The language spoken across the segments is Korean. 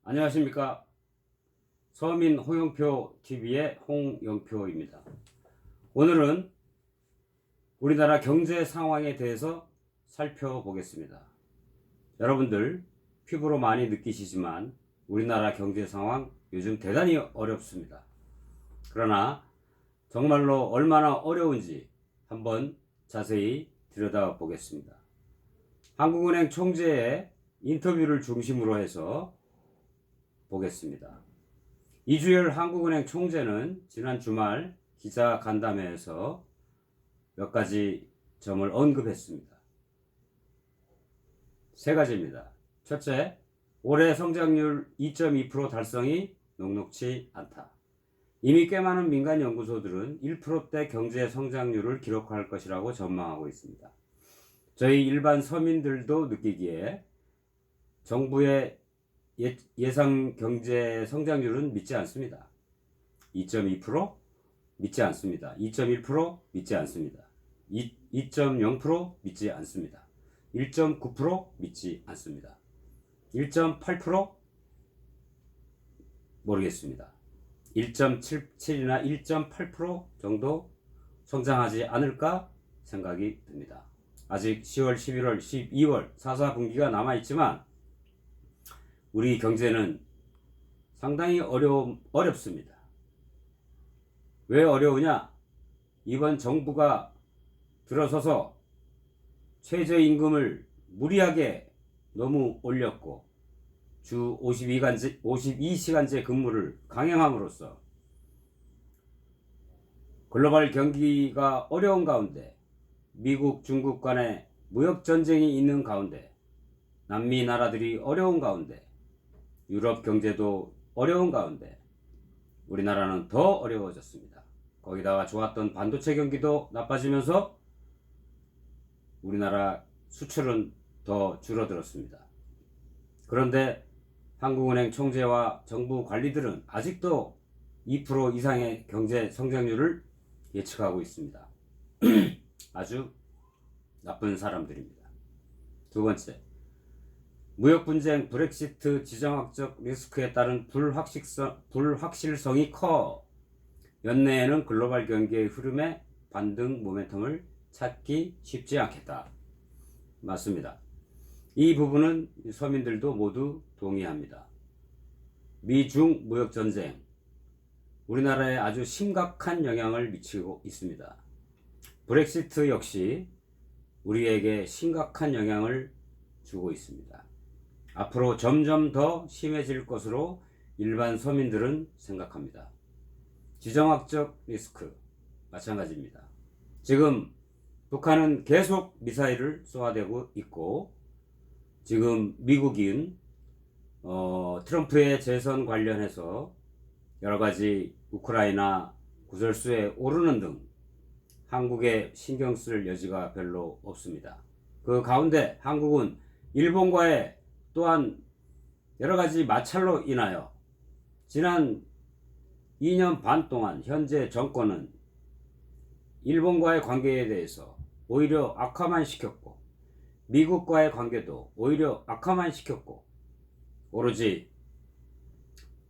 안녕하십니까. 서민 홍영표 TV의 홍영표입니다. 오늘은 우리나라 경제 상황에 대해서 살펴보겠습니다. 여러분들 피부로 많이 느끼시지만 우리나라 경제 상황 요즘 대단히 어렵습니다. 그러나 정말로 얼마나 어려운지 한번 자세히 들여다보겠습니다. 한국은행 총재의 인터뷰를 중심으로 해서 보겠습니다. 이주열 한국은행 총재는 지난 주말 기자간담회에서 몇 가지 점을 언급했습니다. 세 가지입니다. 첫째, 올해 성장률 2.2% 달성이 녹록치 않다. 이미 꽤 많은 민간 연구소들은 1%대 경제 성장률을 기록할 것이라고 전망하고 있습니다. 저희 일반 서민들도 느끼기에 정부의 예상 경제 성장률은 믿지 않습니다. 2.2% 믿지 않습니다. 2.1% 믿지 않습니다. 2.0% 믿지 않습니다. 1.9% 믿지 않습니다. 1.8% 모르겠습니다. 1.77이나 1.8% 정도 성장하지 않을까 생각이 듭니다. 아직 10월, 11월, 12월 4분기가 남아있지만 우리 경제는 상당히 어렵습니다. 왜 어려우냐? 이번 정부가 들어서서 최저임금을 무리하게 너무 올렸고 주 52시간제 근무를 강행함으로써 글로벌 경기가 어려운 가운데 미국, 중국 간의 무역전쟁이 있는 가운데 남미 나라들이 어려운 가운데 유럽 경제도 어려운 가운데 우리나라는 더 어려워졌습니다. 거기다가 좋았던 반도체 경기도 나빠지면서 우리나라 수출은 더 줄어들었습니다. 그런데 한국은행 총재와 정부 관리들은 아직도 2% 이상의 경제 성장률을 예측하고 있습니다. 아주 나쁜 사람들입니다. 두 번째, 무역 분쟁, 브렉시트, 지정학적 리스크에 따른 불확실성이 커 연내에는 글로벌 경기의 흐름에 반등 모멘텀을 찾기 쉽지 않겠다. 맞습니다. 이 부분은 서민들도 모두 동의합니다. 미중 무역 전쟁, 우리나라에 아주 심각한 영향을 미치고 있습니다. 브렉시트 역시 우리에게 심각한 영향을 주고 있습니다. 앞으로 점점 더 심해질 것으로 일반 서민들은 생각합니다. 지정학적 리스크 마찬가지입니다. 지금 북한은 계속 미사일을 쏘아대고 있고 지금 미국인 트럼프의 재선 관련해서 여러가지 우크라이나 구설수에 오르는 등 한국에 신경 쓸 여지가 별로 없습니다. 그 가운데 한국은 일본과의 또한 여러가지 마찰로 인하여 지난 2년 반 동안 현재 정권은 일본과의 관계에 대해서 오히려 악화만 시켰고 미국과의 관계도 오히려 악화만 시켰고 오로지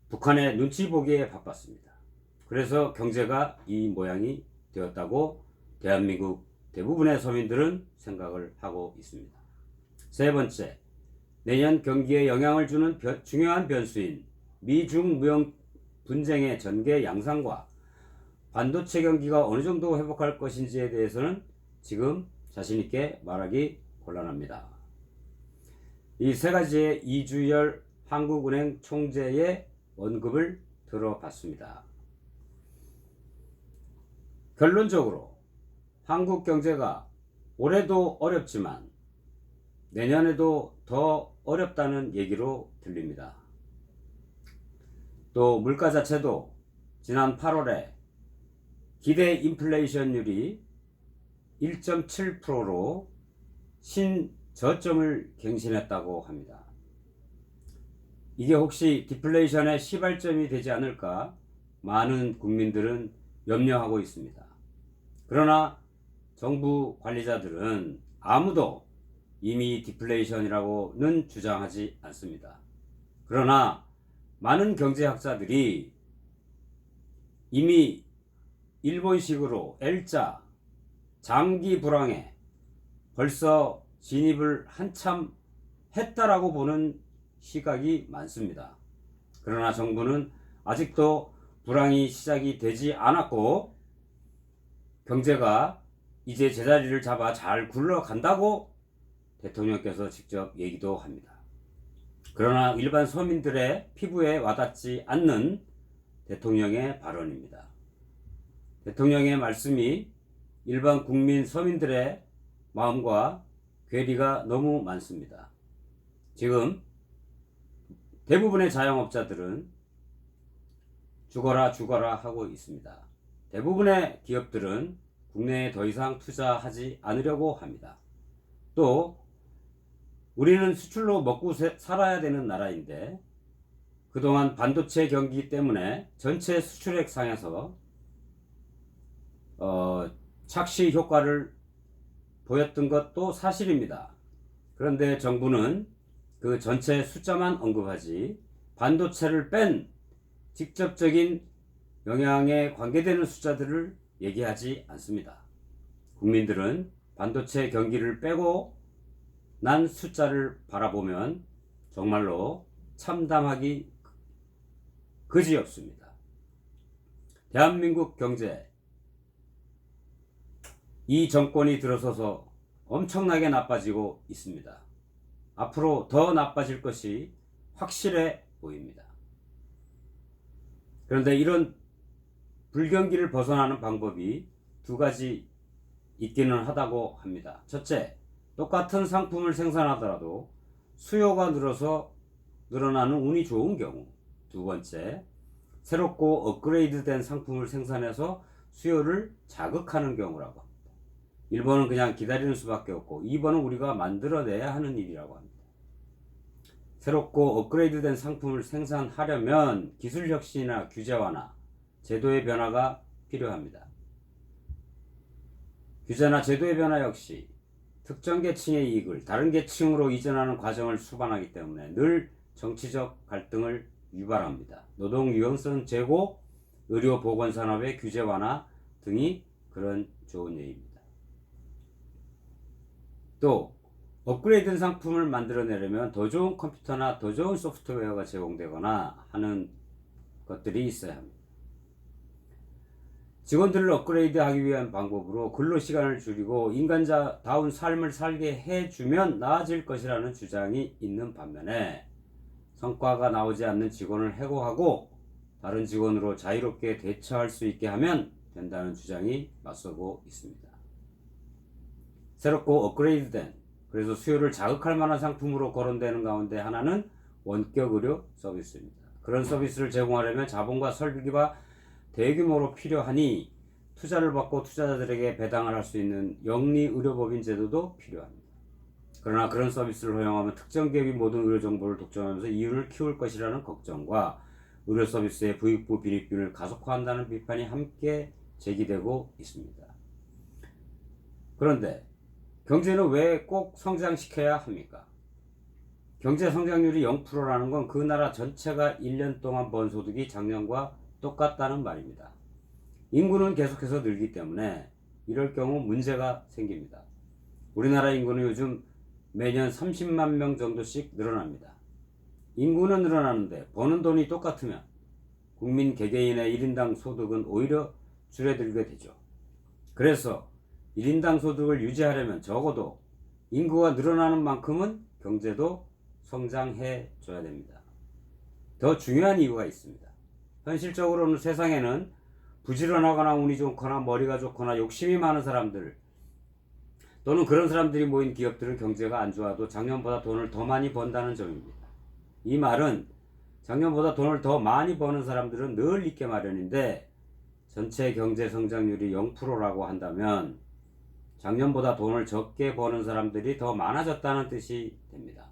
북한의 눈치 보기에 바빴습니다. 그래서 경제가 이 모양이 되었다고 대한민국 대부분의 서민들은 생각을 하고 있습니다. 세 번째, 내년 경기에 영향을 주는 중요한 변수인 미중 무역 분쟁의 전개 양상과 반도체 경기가 어느 정도 회복할 것인지에 대해서는 지금 자신있게 말하기 곤란합니다. 이 세 가지의 이주열 한국은행 총재의 언급을 들어봤습니다. 결론적으로 한국 경제가 올해도 어렵지만 내년에도 더 어렵다는 얘기로 들립니다. 또 물가 자체도 지난 8월에 기대 인플레이션율이 1.7%로 신저점을 갱신했다고 합니다. 이게 혹시 디플레이션의 시발점이 되지 않을까 많은 국민들은 염려하고 있습니다. 그러나 정부 관리자들은 아무도 이미 디플레이션이라고는 주장하지 않습니다. 그러나 많은 경제학자들이 이미 일본식으로 L자 장기 불황에 벌써 진입을 한참 했다라고 보는 시각이 많습니다. 그러나 정부는 아직도 불황이 시작이 되지 않았고 경제가 이제 제자리를 잡아 잘 굴러간다고 대통령께서 직접 얘기도 합니다. 그러나 일반 서민들의 피부에 와닿지 않는 대통령의 발언입니다. 대통령의 말씀이 일반 국민 서민들의 마음과 괴리가 너무 많습니다. 지금 대부분의 자영업자들은 죽어라 죽어라 하고 있습니다. 대부분의 기업들은 국내에 더 이상 투자하지 않으려고 합니다. 또 우리는 수출로 먹고 살아야 되는 나라인데 그동안 반도체 경기 때문에 전체 수출액 상에서 착시 효과를 보였던 것도 사실입니다. 그런데 정부는 그 전체 숫자만 언급하지 반도체를 뺀 직접적인 영향에 관계되는 숫자들을 얘기하지 않습니다. 국민들은 반도체 경기를 빼고 난 숫자를 바라보면 정말로 참담하기 그지없습니다. 대한민국 경제, 이 정권이 들어서서 엄청나게 나빠지고 있습니다. 앞으로 더 나빠질 것이 확실해 보입니다. 그런데 이런 불경기를 벗어나는 방법이 두 가지 있기는 하다고 합니다. 첫째, 똑같은 상품을 생산하더라도 수요가 늘어나는 운이 좋은 경우. 두 번째, 새롭고 업그레이드된 상품을 생산해서 수요를 자극하는 경우라고 합니다. 1번은 그냥 기다리는 수밖에 없고 2번은 우리가 만들어내야 하는 일이라고 합니다. 새롭고 업그레이드된 상품을 생산하려면 기술 혁신이나 규제 완화, 제도의 변화가 필요합니다. 규제나 제도의 변화 역시 특정 계층의 이익을 다른 계층으로 이전하는 과정을 수반하기 때문에 늘 정치적 갈등을 유발합니다. 노동 유연성 제고, 의료 보건 산업의 규제 완화 등이 그런 좋은 예입니다. 또 업그레이드된 상품을 만들어내려면 더 좋은 컴퓨터나 더 좋은 소프트웨어가 제공되거나 하는 것들이 있어야 합니다. 직원들을 업그레이드하기 위한 방법으로 근로시간을 줄이고 인간다운 삶을 살게 해주면 나아질 것이라는 주장이 있는 반면에 성과가 나오지 않는 직원을 해고하고 다른 직원으로 자유롭게 대처할 수 있게 하면 된다는 주장이 맞서고 있습니다. 새롭고 업그레이드된, 그래서 수요를 자극할 만한 상품으로 거론되는 가운데 하나는 원격 의료 서비스입니다. 그런 서비스를 제공하려면 자본과 설비가 대규모로 필요하니 투자를 받고 투자자들에게 배당을 할 수 있는 영리의료법인 제도도 필요합니다. 그러나 그런 서비스를 허용하면 특정 기업이 모든 의료 정보를 독점하면서 이윤을 키울 것이라는 걱정과 의료 서비스의 부익부 빈익빈을 가속화한다는 비판이 함께 제기되고 있습니다. 그런데 경제는 왜 꼭 성장시켜야 합니까? 경제 성장률이 0%라는 건 그 나라 전체가 1년 동안 번 소득이 작년과 똑같다는 말입니다. 인구는 계속해서 늘기 때문에 이럴 경우 문제가 생깁니다. 우리나라 인구는 요즘 매년 30만 명 정도씩 늘어납니다. 인구는 늘어나는데 버는 돈이 똑같으면 국민 개개인의 1인당 소득은 오히려 줄어들게 되죠. 그래서 1인당 소득을 유지하려면 적어도 인구가 늘어나는 만큼은 경제도 성장해 줘야 됩니다. 더 중요한 이유가 있습니다. 현실적으로는 세상에는 부지런하거나 운이 좋거나 머리가 좋거나 욕심이 많은 사람들 또는 그런 사람들이 모인 기업들은 경제가 안 좋아도 작년보다 돈을 더 많이 번다는 점입니다. 이 말은 작년보다 돈을 더 많이 버는 사람들은 늘 있게 마련인데 전체 경제 성장률이 0%라고 한다면 작년보다 돈을 적게 버는 사람들이 더 많아졌다는 뜻이 됩니다.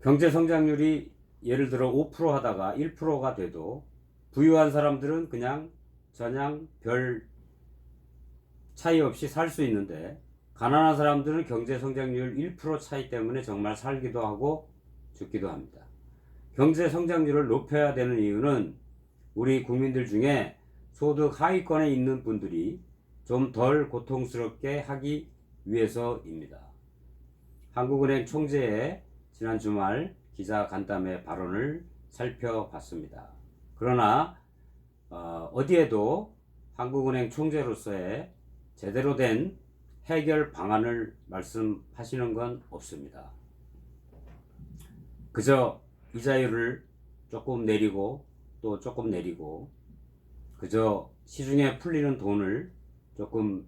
경제 성장률이 예를 들어 5% 하다가 1%가 돼도 부유한 사람들은 그냥 전혀 별 차이 없이 살 수 있는데 가난한 사람들은 경제 성장률 1% 차이 때문에 정말 살기도 하고 죽기도 합니다. 경제 성장률을 높여야 되는 이유는 우리 국민들 중에 소득 하위권에 있는 분들이 좀 덜 고통스럽게 하기 위해서입니다. 한국은행 총재의 지난 주말 기자 간담회 발언을 살펴봤습니다. 그러나 어디에도 한국은행 총재로서의 제대로 된 해결 방안을 말씀하시는 건 없습니다. 그저 이자율을 조금 내리고 또 조금 내리고 그저 시중에 풀리는 돈을 조금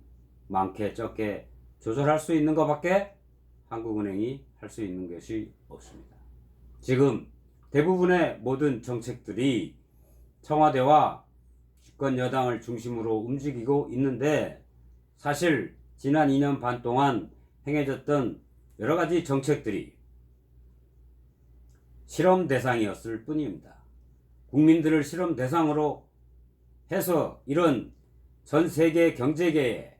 많게 적게 조절할 수 있는 것밖에 한국은행이 할 수 있는 것이 없습니다. 지금 대부분의 모든 정책들이 청와대와 집권 여당을 중심으로 움직이고 있는데 사실 지난 2년 반 동안 행해졌던 여러 가지 정책들이 실험 대상이었을 뿐입니다. 국민들을 실험 대상으로 해서 이런 전 세계 경제계에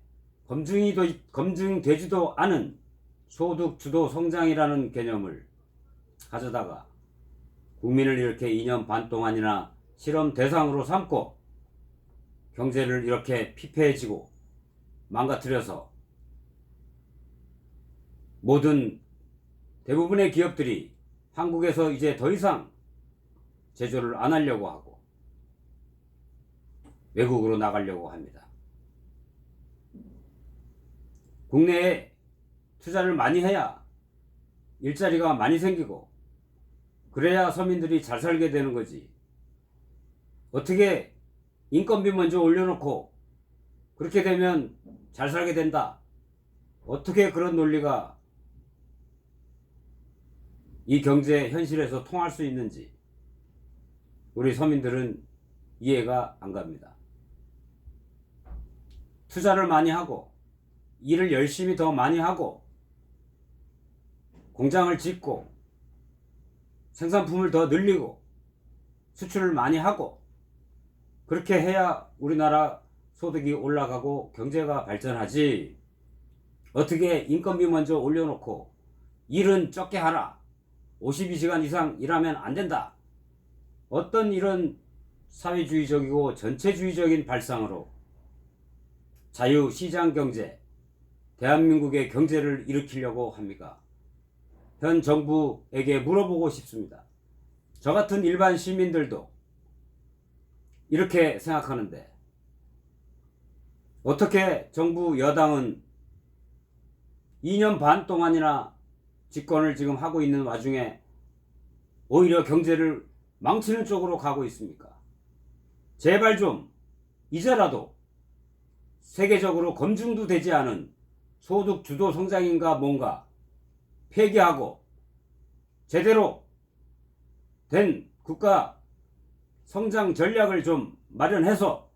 검증되지도 않은 소득 주도 성장이라는 개념을 가져다가 국민을 이렇게 2년 반 동안이나 실험 대상으로 삼고 경제를 이렇게 피폐해지고 망가뜨려서 모든 대부분의 기업들이 한국에서 이제 더 이상 제조를 안 하려고 하고 외국으로 나가려고 합니다. 국내에 투자를 많이 해야 일자리가 많이 생기고 그래야 서민들이 잘 살게 되는 거지. 어떻게 인건비 먼저 올려놓고 그렇게 되면 잘 살게 된다. 어떻게 그런 논리가 이 경제 현실에서 통할 수 있는지 우리 서민들은 이해가 안 갑니다. 투자를 많이 하고 일을 열심히 더 많이 하고 공장을 짓고 생산품을 더 늘리고 수출을 많이 하고 그렇게 해야 우리나라 소득이 올라가고 경제가 발전하지. 어떻게 인건비 먼저 올려놓고 일은 적게 하라. 52시간 이상 일하면 안 된다. 어떤 이런 사회주의적이고 전체주의적인 발상으로 자유시장 경제, 대한민국의 경제를 일으키려고 합니까? 현 정부에게 물어보고 싶습니다. 저 같은 일반 시민들도 이렇게 생각하는데 어떻게 정부 여당은 2년 반 동안이나 집권을 지금 하고 있는 와중에 오히려 경제를 망치는 쪽으로 가고 있습니까? 제발 좀 이제라도 세계적으로 검증도 되지 않은 소득 주도 성장인가 뭔가 폐기하고 제대로 된 국가 성장 전략을 좀 마련해서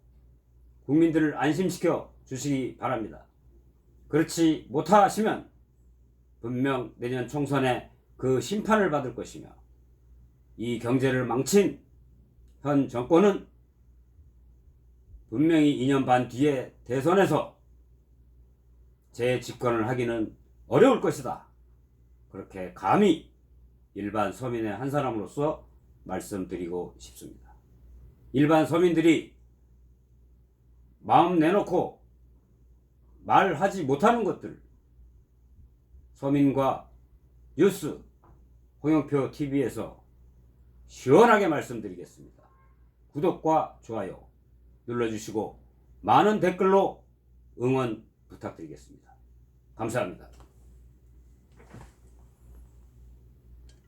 국민들을 안심시켜 주시기 바랍니다. 그렇지 못하시면 분명 내년 총선에 그 심판을 받을 것이며 이 경제를 망친 현 정권은 분명히 2년 반 뒤에 대선에서 재집권을 하기는 어려울 것이다. 그렇게 감히 일반 서민의 한 사람으로서 말씀드리고 싶습니다. 일반 서민들이 마음 내놓고 말하지 못하는 것들 서민과 뉴스 홍영표 TV에서 시원하게 말씀드리겠습니다. 구독과 좋아요 눌러주시고 많은 댓글로 응원 부탁드리겠습니다. 감사합니다.